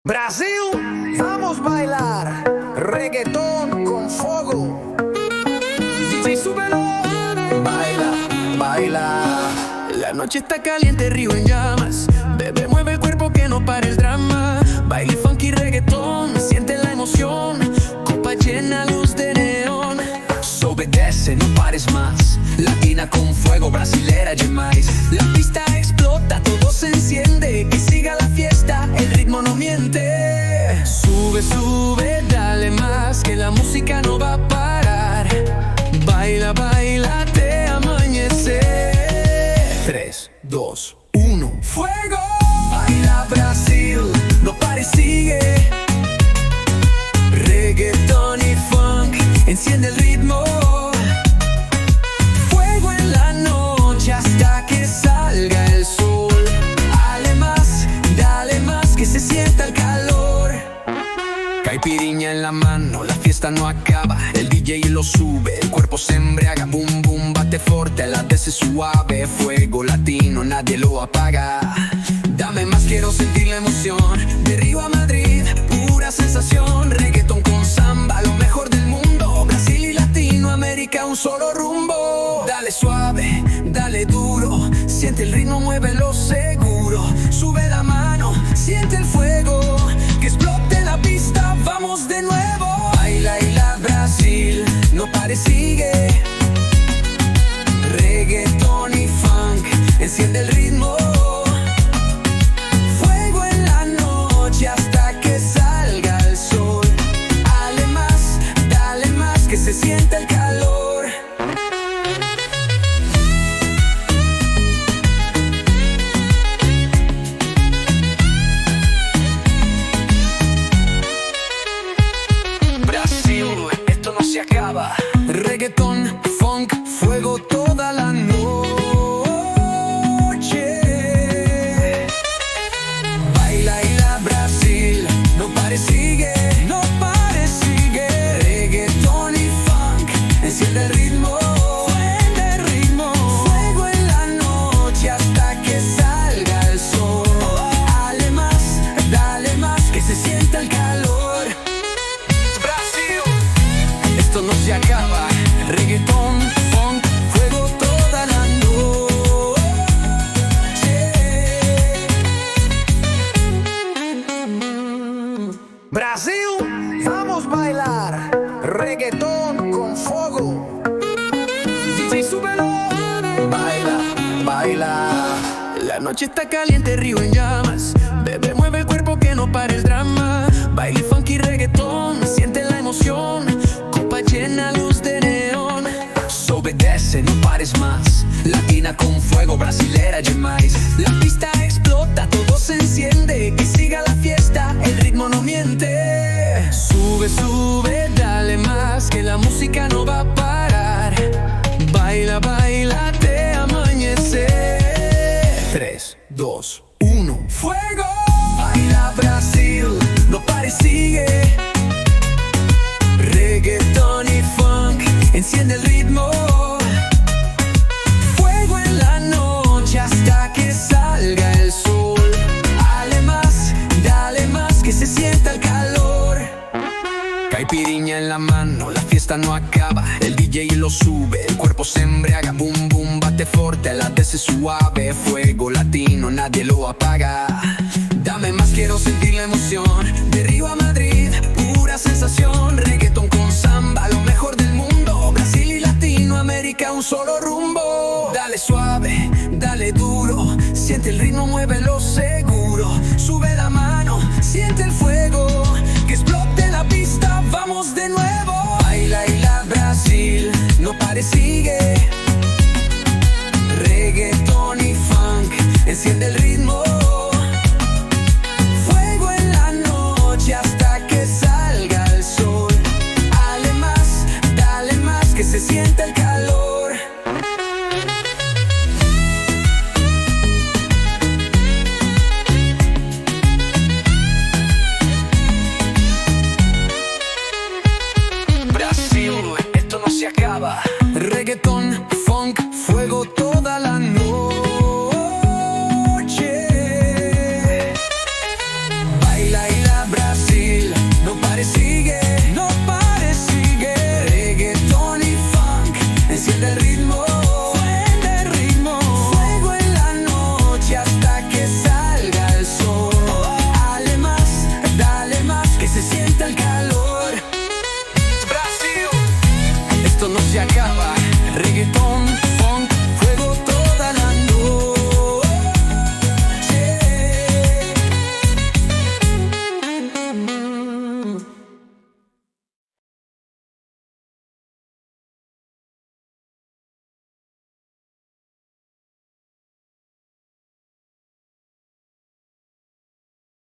Brasil, vamos bailar reggaetón con fuego. DJ, súbelo. Baila, baila. La noche está caliente, río en llamas. Bebé, mueve el cuerpo que no pare el drama. Baile funky reggaetón, siente la emoción. Copa llena, luz de neón. Obedece, no pares más. Latina con fuego, brasilera demais. La pista explota, todo se enciende. Que siga la fiesta, el ritmo no miente. Sube, sube, dale más, que la música no va a parar. Baila, baila, te amanecer. 3, 2, 1, ¡fuego! Baila Brasil, no pares, sigue. Reggaetón y funk, enciende el ritmo. Fuego en la noche hasta que salga el sol. Dale más, que se sienta el calor. Caipiriña en la mano, la fiesta no acaba. El DJ lo sube, el cuerpo se embriaga. Boom, boom, bate fuerte, la DC suave. Fuego latino, nadie lo apaga. Dame más, quiero sentir la emoción. De Río a Madrid, pura sensación. Reggaetón con samba, lo mejor del mundo. Brasil y Latinoamérica, un solo rumbo. Dale suave, dale duro. Siente el ritmo, muévelo seguro. Sube la mano, siente el fuego. Que explote la pista, vamos de nuevo. Baila y la Brasil, no pares, sigue. Reggaetón y funk, enciende el ritmo. Fuego en la noche hasta que salga el sol. Dale más, que se sienta el calor. Brasil, esto no se acaba. Reggaetón, funk, fuego toda la noche. Baila y la Brasil, no pares, sigue. No pares, sigue. Reggaetón y funk, enciende el ritmo. Enciende el ritmo. Fuego en la noche hasta que salga el sol. Dale más, que se sienta el calor. Esto no se acaba. Reggaetón, funk, fuego toda la noche. Brasil, vamos bailar reggaetón con fuego. DJ, súbelo. Baila, baila. La noche está caliente, río en llamas. Bebé, mueve el cuerpo que no pare el drama. Baile funky reggaetón, siente la emoción. Copa llena, luz de neón. Obedece, no pares más. Latina con fuego, brasilera demais. La pista explota, todo se enciende. Que siga la fiesta, el ritmo no miente. Sube, sube, dale más, que la música no va a parar. Baila, baila, te amanecer. 3, 2, 1, ¡fuego! Baila Brasil, no pares, sigue. Reggaetón y funk, enciende el ritmo. Fuego en la noche hasta que salga el sol. Dale más, que se sienta el calor. Caipiriña en la mano, la fiesta no acaba. El DJ lo sube, el cuerpo se embriaga. Boom, boom, bate fuerte, la DC suave. Fuego latino, nadie lo apaga. Dame más, quiero sentir la emoción. De Río a Madrid, pura sensación. Reggaetón con samba, lo mejor del mundo. Brasil y Latinoamérica, un solo rumbo. Dale suave, dale duro. Siente el ritmo, muévelo seguro. Sube la mano, siente el fuego. Que explote la pista, vamos de nuevo. Baila y la Brasil, no pares, sigue. Reggaetón y funk, enciende el ritmo. Fuego en la noche hasta que salga el sol. Dale más, que se sienta el calor. Brasil, esto no se acaba. Reggaetón enciende el ritmo, fuerte el ritmo, fuego en la noche hasta que salga el sol. Dale más, que se sienta el calor. Brasil. Esto no se acaba, reggaetón